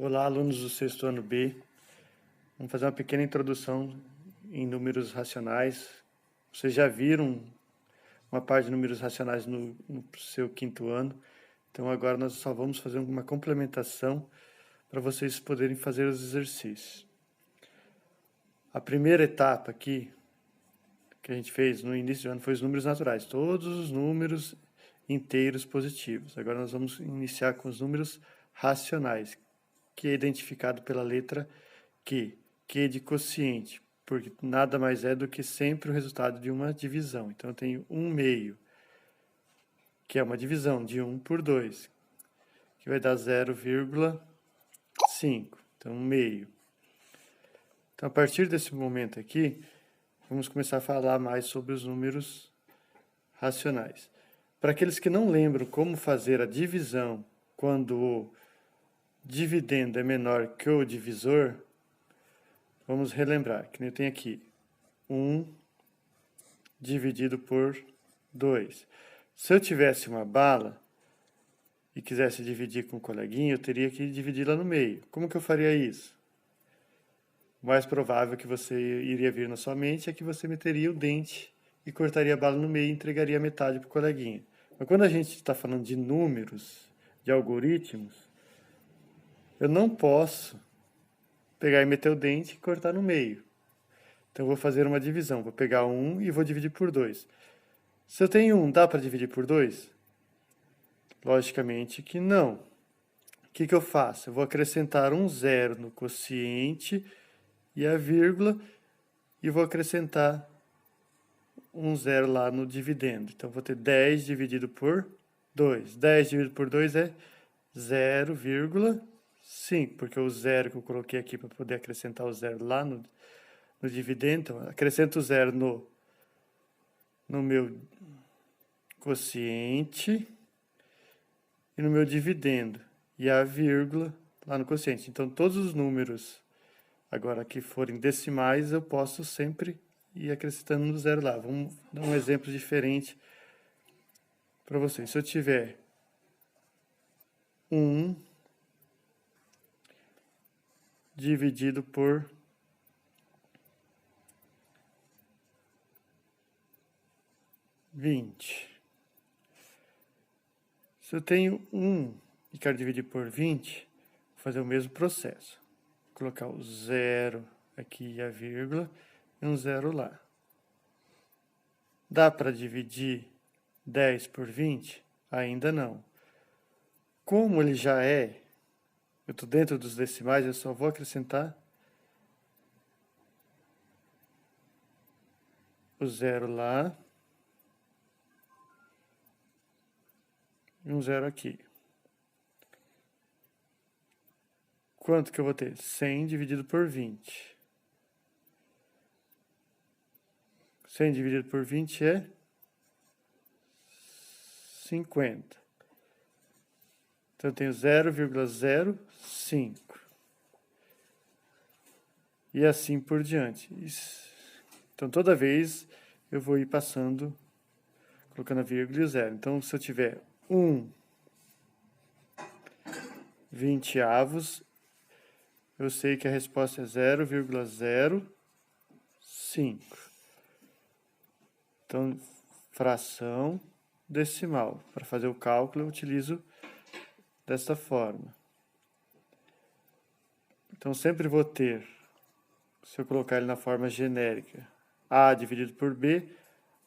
Olá, alunos do sexto ano B. Vamos fazer uma pequena introdução em números racionais. Vocês já viram uma parte de números racionais no seu quinto ano, então agora nós só vamos fazer uma complementação para vocês poderem fazer os exercícios. A primeira etapa aqui, que a gente fez no início do ano, foi os números naturais, todos os números inteiros positivos. Agora nós vamos iniciar com os números racionais, que é identificado pela letra Q de quociente, porque nada mais é do que sempre o resultado de uma divisão. Então eu tenho 1/2, que é uma divisão de 1 por 2, que vai dar 0,5, então 1/2. Então a partir desse momento aqui, vamos começar a falar mais sobre os números racionais. Para aqueles que não lembram como fazer a divisão quando o dividendo é menor que o divisor, vamos relembrar, que eu tenho aqui 1 dividido por 2. Se eu tivesse uma bala e quisesse dividir com um coleguinha, eu teria que dividi-la no meio. Como que eu faria isso? O mais provável que você iria vir na sua mente é que você meteria o dente e cortaria a bala no meio e entregaria metade para o coleguinha. Mas quando a gente está falando de números, de algoritmos, eu não posso pegar e meter o dente e cortar no meio. Então eu vou fazer uma divisão, vou pegar 1 e vou dividir por 2. Se eu tenho 1, dá para dividir por 2? Logicamente que não. O que eu faço? Eu vou acrescentar um zero no quociente e a vírgula, e vou acrescentar um zero lá no dividendo. Então vou ter 10 dividido por 2. 10 dividido por 2 é 0,5, porque o zero que eu coloquei aqui para poder acrescentar o zero lá no dividendo, então acrescento o zero no meu quociente e no meu dividendo, e a vírgula lá no quociente. Então todos os números agora que forem decimais, eu posso sempre ir acrescentando no zero lá. Vamos dar um exemplo diferente para vocês. Se eu tiver 1 dividido por 20. Se eu tenho 1 e quero dividir por 20, vou fazer o mesmo processo. Vou colocar o zero aqui e a vírgula e um zero lá. Dá para dividir 10 por 20? Ainda não. Como ele já é, eu estou dentro dos decimais, eu só vou acrescentar o zero lá e um zero aqui. Quanto que eu vou ter? 100 dividido por 20. 100 dividido por 20 é 50. Então eu tenho 0,05. E assim por diante. Então toda vez eu vou ir passando, colocando a vírgula e o zero. Então se eu tiver 1/20, eu sei que a resposta é 0,05. Então, fração decimal. Para fazer o cálculo, eu utilizo desta forma. Então, sempre vou ter, se eu colocar ele na forma genérica, A dividido por B,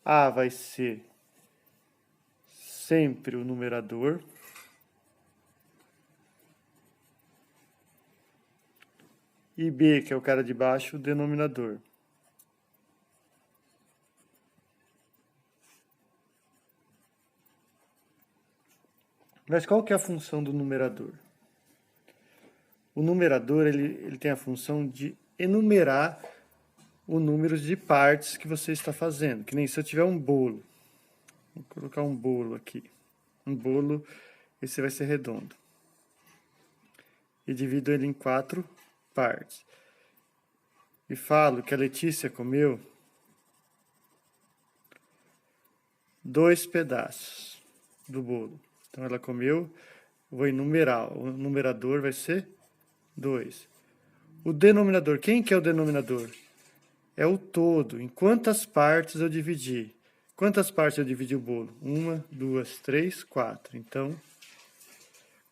A vai ser sempre o numerador, e B, que é o cara de baixo, o denominador. Mas qual que é a função do numerador? O numerador ele tem a função de enumerar o número de partes que você está fazendo. Que nem se eu tiver um bolo. Vou colocar um bolo aqui. Um bolo, esse vai ser redondo. E divido ele em 4 partes. E falo que a Letícia comeu 2 pedaços do bolo. Então ela comeu, vou enumerar. O numerador vai ser 2. O denominador, quem que é o denominador? É o todo. Em quantas partes eu dividi? Quantas partes eu dividi o bolo? 1, 2, 3, 4. Então,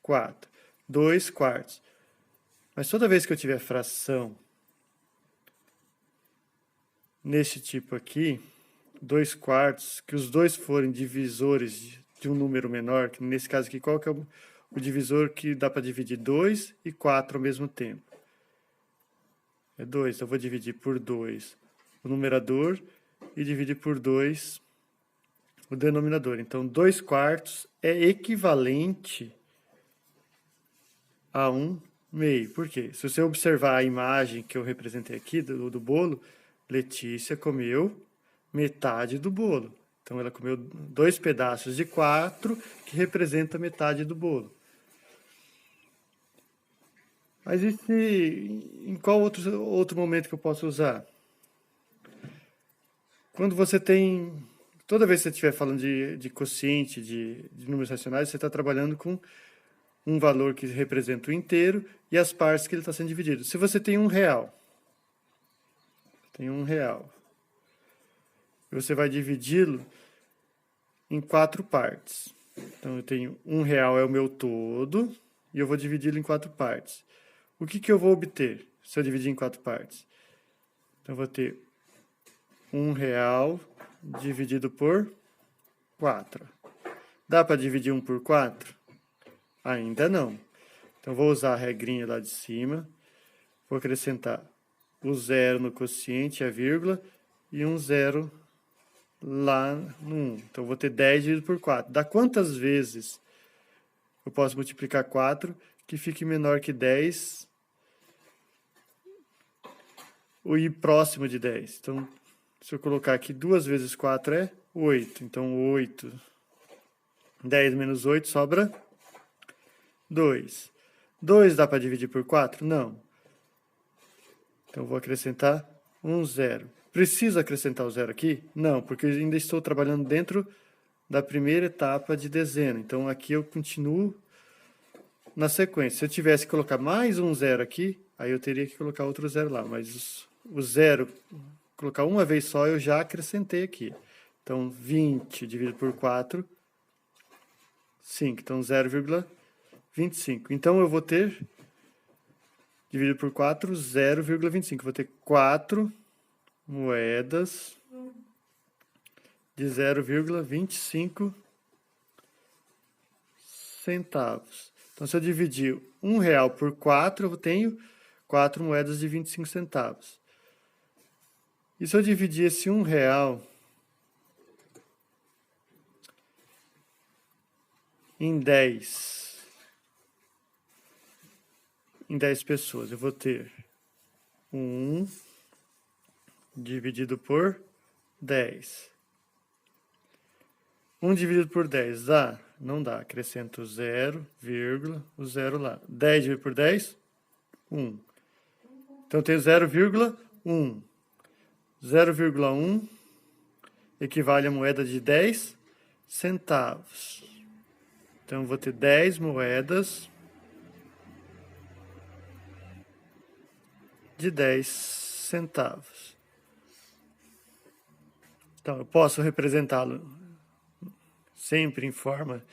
4. 2 quartos. Mas toda vez que eu tiver fração nesse tipo aqui, 2 quartos, que os dois forem divisores de um número menor, que nesse caso aqui, qual que é o divisor que dá para dividir 2 e 4 ao mesmo tempo? É 2, eu vou dividir por 2 o numerador e dividir por 2 o denominador. Então, 2 quartos é equivalente a 1 meio. Por quê? Se você observar a imagem que eu representei aqui do bolo, Letícia comeu metade do bolo. Então, ela comeu 2 pedaços de 4, que representa metade do bolo. Mas em qual outro momento que eu posso usar? Quando você tem... Toda vez que você estiver falando de quociente, de números racionais, você está trabalhando com um valor que representa o inteiro e as partes que ele está sendo dividido. Se você tem R$1, você vai dividi-lo em 4 partes. Então, eu tenho R$1 é o meu todo e eu vou dividi-lo em 4 partes. O que eu vou obter se eu dividir em 4 partes? Então, eu vou ter R$1 dividido por 4. Dá para dividir 1 por 4? Ainda não. Então, vou usar a regrinha lá de cima. Vou acrescentar o 0 no quociente, a vírgula, e um 0 lá no 1. Então, vou ter 10 dividido por 4. Dá quantas vezes eu posso multiplicar 4 que fique menor que 10 e próximo de 10? Então, se eu colocar aqui 2 vezes 4 é 8. Então, 8. 10 menos 8 sobra 2. 2 dá para dividir por 4? Não. Então, vou acrescentar um 0. Preciso acrescentar o 0 aqui? Não, porque eu ainda estou trabalhando dentro da primeira etapa de dezena. Então, aqui eu continuo na sequência. Se eu tivesse que colocar mais um 0 aqui, aí eu teria que colocar outro 0 lá. Mas o 0, colocar uma vez só, eu já acrescentei aqui. Então, 20 dividido por 4, 5. Então, 0,25. Então, eu vou ter, dividido por 4, 0,25. Vou ter 4 moedas de 0,25 centavos. Então, se eu dividir R$1 por 4, eu tenho 4 moedas de 25 centavos. E se eu dividir esse R$1 em 10 pessoas, eu vou ter 1 dividido por 10. 1 dividido por 10 dá? Não dá. Acrescento 0, vírgula, o 0 lá. 10 dividido por 10? 1. Então, eu tenho 0,1. 0,1 equivale a moeda de 10 centavos. Então, eu vou ter 10 moedas de 10 centavos. Então, eu posso representá-lo sempre em forma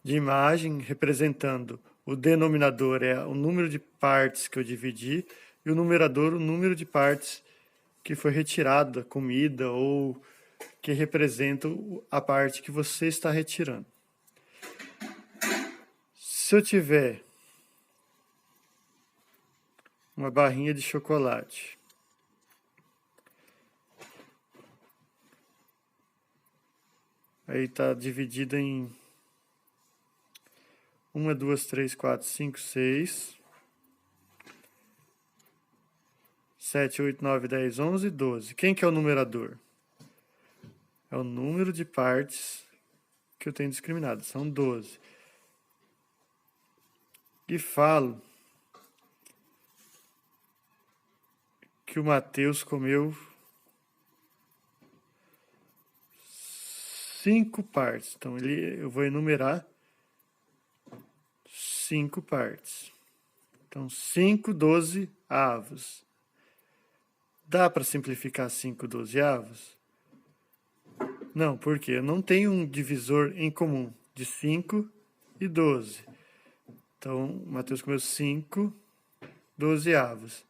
de imagem, representando o denominador é o número de partes que eu dividi e o numerador o número de partes que foi retirado da comida ou que representa a parte que você está retirando. Se eu tiver uma barrinha de chocolate aí está dividida em 1, 2, 3, 4, 5, 6, 7, 8, 9, 10, 11, 12. Quem que é o numerador? É o número de partes que eu tenho discriminado. São 12. E falo que o Mateus comeu 5 partes. Então, eu vou enumerar 5 partes. Então, 5/12. Dá para simplificar 5/12? Não, porque eu não tenho um divisor em comum de 5 e 12. Então, o Mateus comeu 5/12.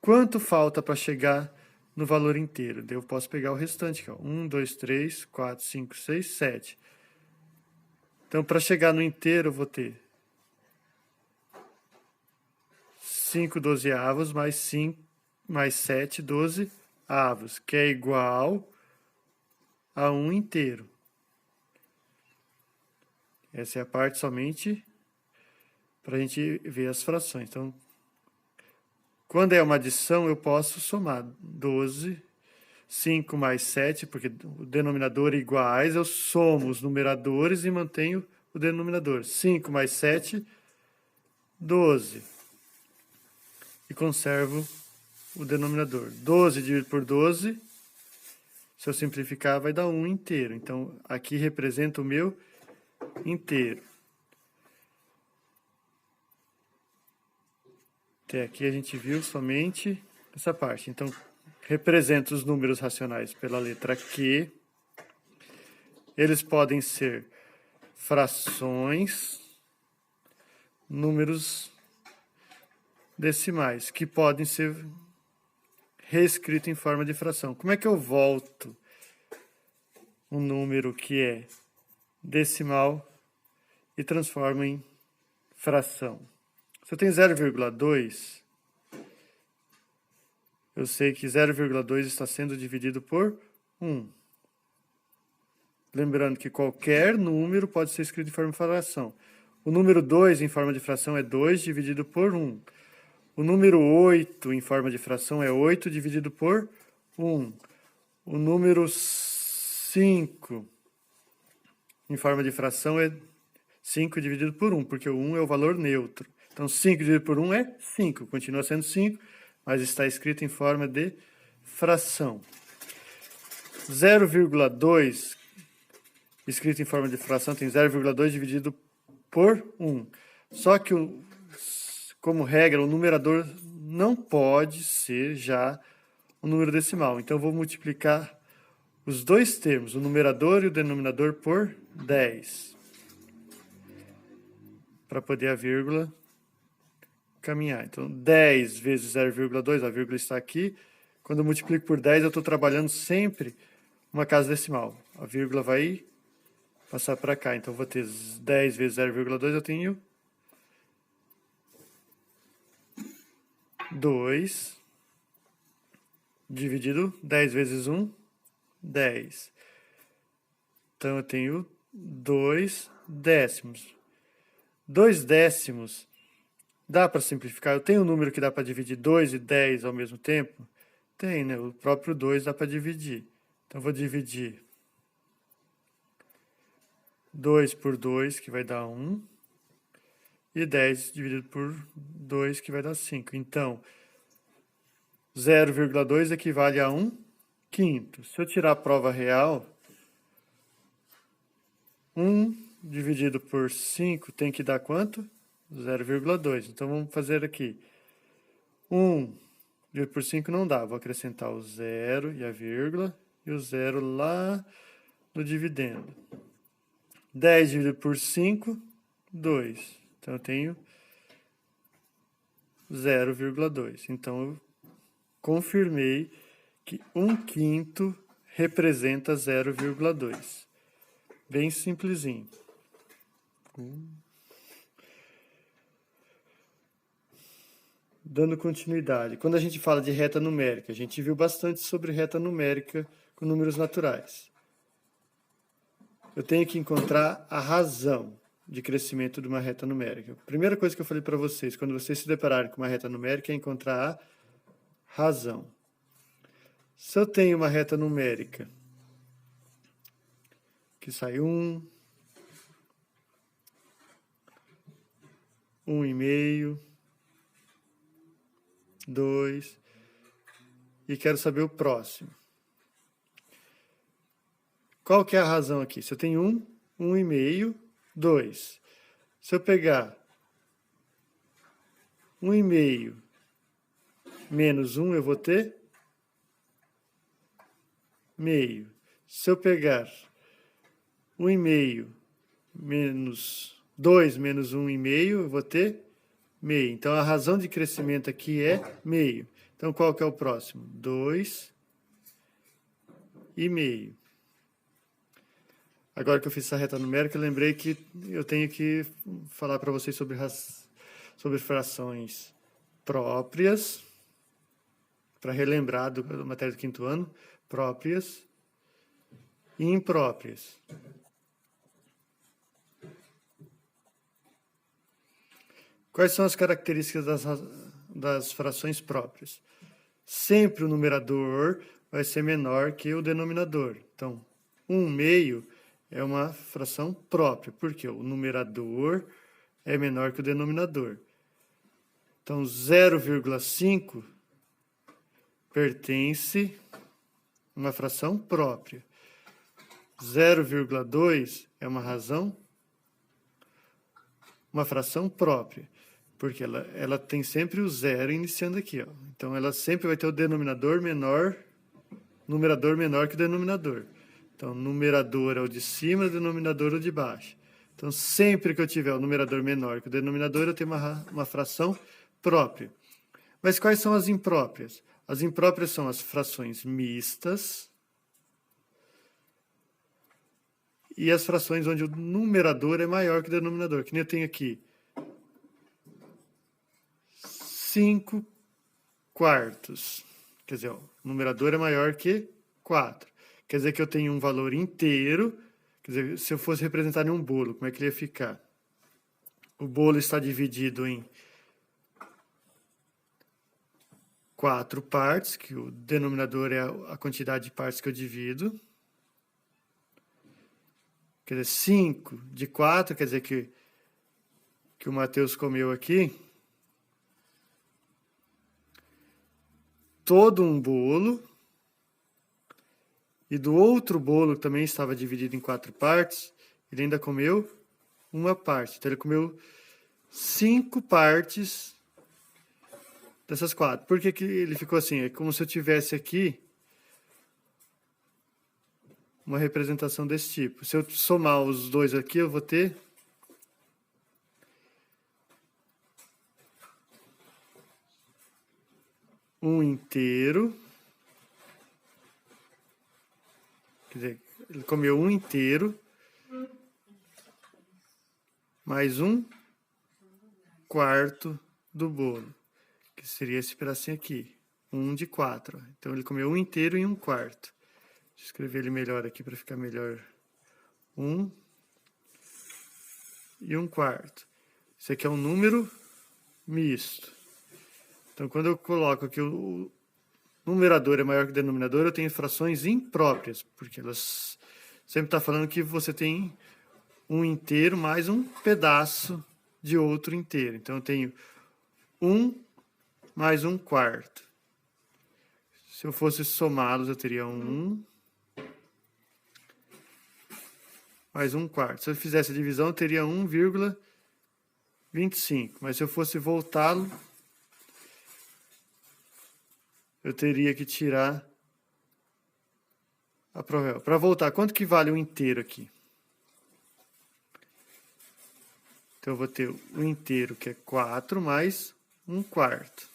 Quanto falta para chegar no valor inteiro? Daí eu posso pegar o restante, que é 1, 2, 3, 4, 5, 6, 7. Então, para chegar no inteiro, eu vou ter 5/12 mais 7/12, que é igual a 1 inteiro. Essa é a parte somente para a gente ver as frações. Então, quando é uma adição, eu posso somar 12, 5 mais 7, porque o denominador é iguais, eu somo os numeradores e mantenho o denominador. 5 mais 7, 12. E conservo o denominador. 12 dividido por 12, se eu simplificar, vai dar 1 inteiro. Então, aqui representa o meu inteiro. Até aqui a gente viu somente essa parte. Então, representa os números racionais pela letra Q. Eles podem ser frações, números decimais, que podem ser reescritos em forma de fração. Como é que eu volto um número que é decimal e transformo em fração? Se eu tenho 0,2, eu sei que 0,2 está sendo dividido por 1. Lembrando que qualquer número pode ser escrito em forma de fração. O número 2 em forma de fração é 2 dividido por 1. O número 8 em forma de fração é 8 dividido por 1. O número 5 em forma de fração é 5 dividido por 1, porque o 1 é o valor neutro. Então, 5 dividido por 1 é 5, continua sendo 5, mas está escrito em forma de fração. 0,2, escrito em forma de fração, tem 0,2 dividido por 1. Só que, como regra, o numerador não pode ser já um número decimal. Então, eu vou multiplicar os dois termos, o numerador e o denominador, por 10. Para poder a vírgula caminhar. Então, 10 vezes 0,2, a vírgula está aqui. Quando eu multiplico por 10, eu estou trabalhando sempre uma casa decimal. A vírgula vai passar para cá. Então, eu vou ter 10 vezes 0,2, eu tenho 2, dividido 10 vezes 1, 10. Então, eu tenho 2 décimos. 2 décimos, dá para simplificar? Eu tenho um número que dá para dividir 2 e 10 ao mesmo tempo? Tem, né? O próprio 2 dá para dividir. Então, eu vou dividir 2 por 2, que vai dar 1. E 10 dividido por 2, que vai dar 5. Então, 0,2 equivale a 1 quinto. Se eu tirar a prova real, 1 dividido por 5 tem que dar quanto? 0,2. Então, vamos fazer aqui. 1 dividido por 5 não dá. Vou acrescentar o 0 e a vírgula. E o 0 lá no dividendo. 10 dividido por 5, 2. Então, eu tenho 0,2. Então, eu confirmei que 1 quinto representa 0,2. Bem simplesinho. Dando continuidade. Quando a gente fala de reta numérica, a gente viu bastante sobre reta numérica com números naturais. Eu tenho que encontrar a razão de crescimento de uma reta numérica. A primeira coisa que eu falei para vocês, quando vocês se depararem com uma reta numérica, é encontrar a razão. Se eu tenho uma reta numérica que sai 1, 1,5, 2, e quero saber o próximo. Qual que é a razão aqui? Se eu tenho 1, 1,5, 2. Se eu pegar 1,5 menos 1, eu vou ter meio. Se eu pegar 1,5 menos 2 menos 1,5, eu vou ter meio. Então, a razão de crescimento aqui é meio. Então, qual que é o próximo? 2,5. Agora que eu fiz essa reta numérica, eu lembrei que eu tenho que falar para vocês sobre frações próprias, para relembrar da matéria do quinto ano, próprias e impróprias. Quais são as características das frações próprias? Sempre o numerador vai ser menor que o denominador. Então, 1/2 é uma fração própria, porque o numerador é menor que o denominador. Então, 0,5 pertence a uma fração própria. 0,2 é uma fração própria, porque ela tem sempre o zero iniciando aqui, ó. Então, ela sempre vai ter o numerador menor que o denominador. Então, numerador é o de cima, denominador é o de baixo. Então, sempre que eu tiver o numerador menor que o denominador, eu tenho uma fração própria. Mas quais são as impróprias? As impróprias são as frações mistas e as frações onde o numerador é maior que o denominador. Que nem eu tenho aqui 5 quartos. Quer dizer, ó, o numerador é maior que 4. Quer dizer que eu tenho um valor inteiro. Quer dizer, se eu fosse representar em um bolo, como é que ele ia ficar? O bolo está dividido em 4 partes, que o denominador é a quantidade de partes que eu divido. Quer dizer, 5 de 4, quer dizer que o Matheus comeu aqui todo um bolo, e do outro bolo, que também estava dividido em 4 partes, ele ainda comeu uma parte. Então, ele comeu 5 partes dessas 4. Por que ele ficou assim? É como se eu tivesse aqui uma representação desse tipo. Se eu somar os dois aqui, eu vou ter um inteiro. Quer dizer, ele comeu um inteiro mais um quarto do bolo, que seria esse pedacinho aqui, 1 de 4. Então, ele comeu um inteiro e um quarto. Deixa eu escrever ele melhor aqui para ficar melhor. 1 e um quarto. Isso aqui é um número misto. Então, quando eu coloco aqui o numerador é maior que o denominador, eu tenho frações impróprias, porque elas sempre estão falando que você tem um inteiro mais um pedaço de outro inteiro. Então, eu tenho 1 mais um quarto. Se eu fosse somá-los, eu teria 1 mais um quarto. Se eu fizesse a divisão, eu teria 1,25. Mas se eu fosse voltá-lo, eu teria que tirar a prova. Para voltar, quanto que vale um inteiro aqui? Então, eu vou ter o inteiro, que é 4, mais um quarto.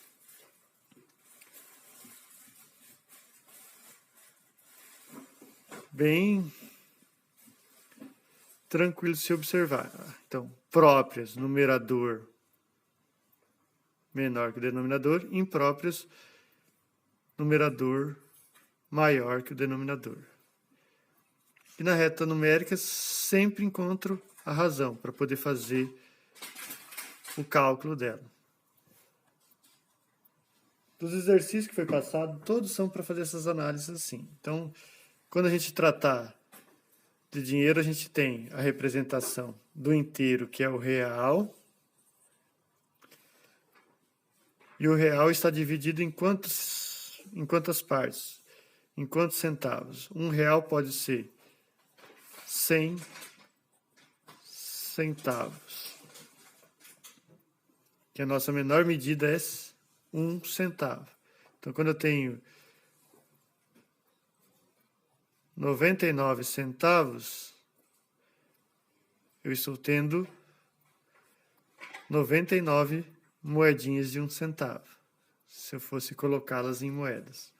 Bem tranquilo de se observar. Então, próprias, numerador menor que o denominador, impróprias, numerador maior que o denominador. E na reta numérica, sempre encontro a razão para poder fazer o cálculo dela. Dos exercícios que foi passado, todos são para fazer essas análises assim. Então, quando a gente tratar de dinheiro, a gente tem a representação do inteiro, que é o real. E o real está dividido em quantas partes? Em quantos centavos? R$1 pode ser 100 centavos. que a nossa menor medida é 1 centavo. Então, quando eu tenho 99 centavos, eu estou tendo 99 moedinhas de 1 centavo. Se eu fosse colocá-las em moedas,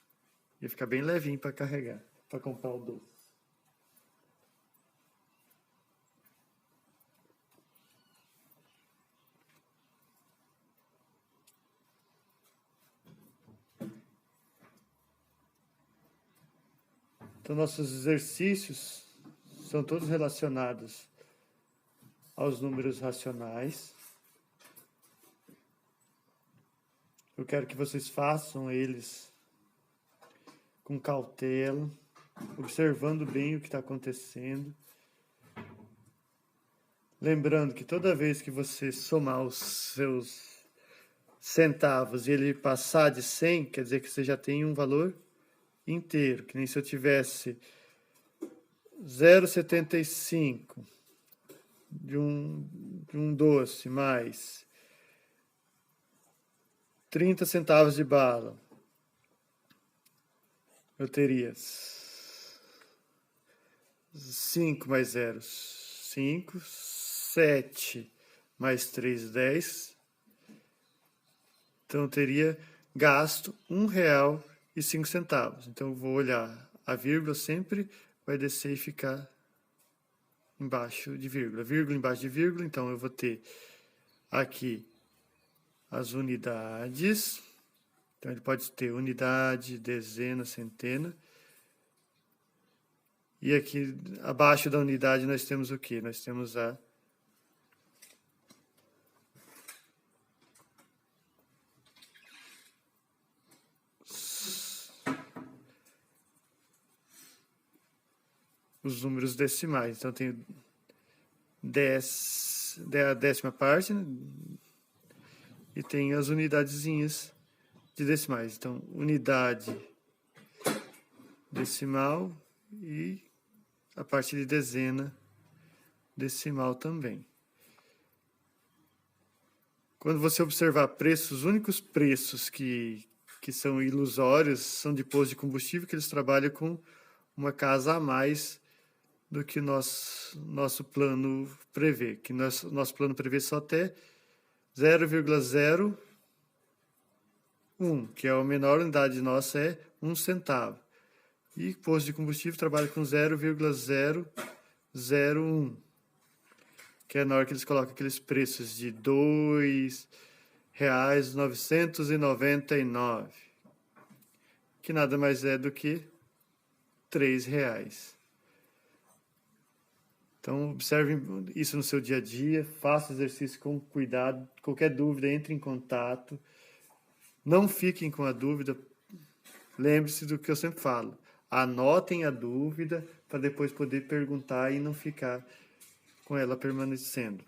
ia ficar bem levinho para carregar, para comprar o doce. Então, nossos exercícios são todos relacionados aos números racionais. Eu quero que vocês façam eles com cautela, observando bem o que está acontecendo. Lembrando que toda vez que você somar os seus centavos e ele passar de 100, quer dizer que você já tem um valor inteiro, que nem se eu tivesse 0,75 de um doce mais 30 centavos de bala, eu teria 5 mais 0, 5, 7 mais 3, 10. Então eu teria gasto R$1,05. Então eu vou olhar, a vírgula sempre vai descer e ficar embaixo de vírgula. Vírgula embaixo de vírgula, então eu vou ter aqui as unidades. Então ele pode ter unidade, dezena, centena. E aqui abaixo da unidade nós temos o quê? Nós temos os números decimais. Então, tem a décima parte, né? E tem as unidadezinhas de decimais. Então, unidade decimal e a parte de dezena decimal também. Quando você observar preços, os únicos preços que são ilusórios são de posto de combustível, que eles trabalham com uma casa a mais do que nosso plano prevê, que nosso plano prevê só até 0,01, que é a menor unidade nossa, é 1 centavo. E posto de combustível trabalha com 0,001, que é na hora que eles colocam aqueles preços de R$2,999, que nada mais é do que R$3. Então, observem isso no seu dia a dia, faça o exercício com cuidado. Qualquer dúvida, entre em contato. Não fiquem com a dúvida. Lembre-se do que eu sempre falo. Anotem a dúvida para depois poder perguntar e não ficar com ela permanecendo.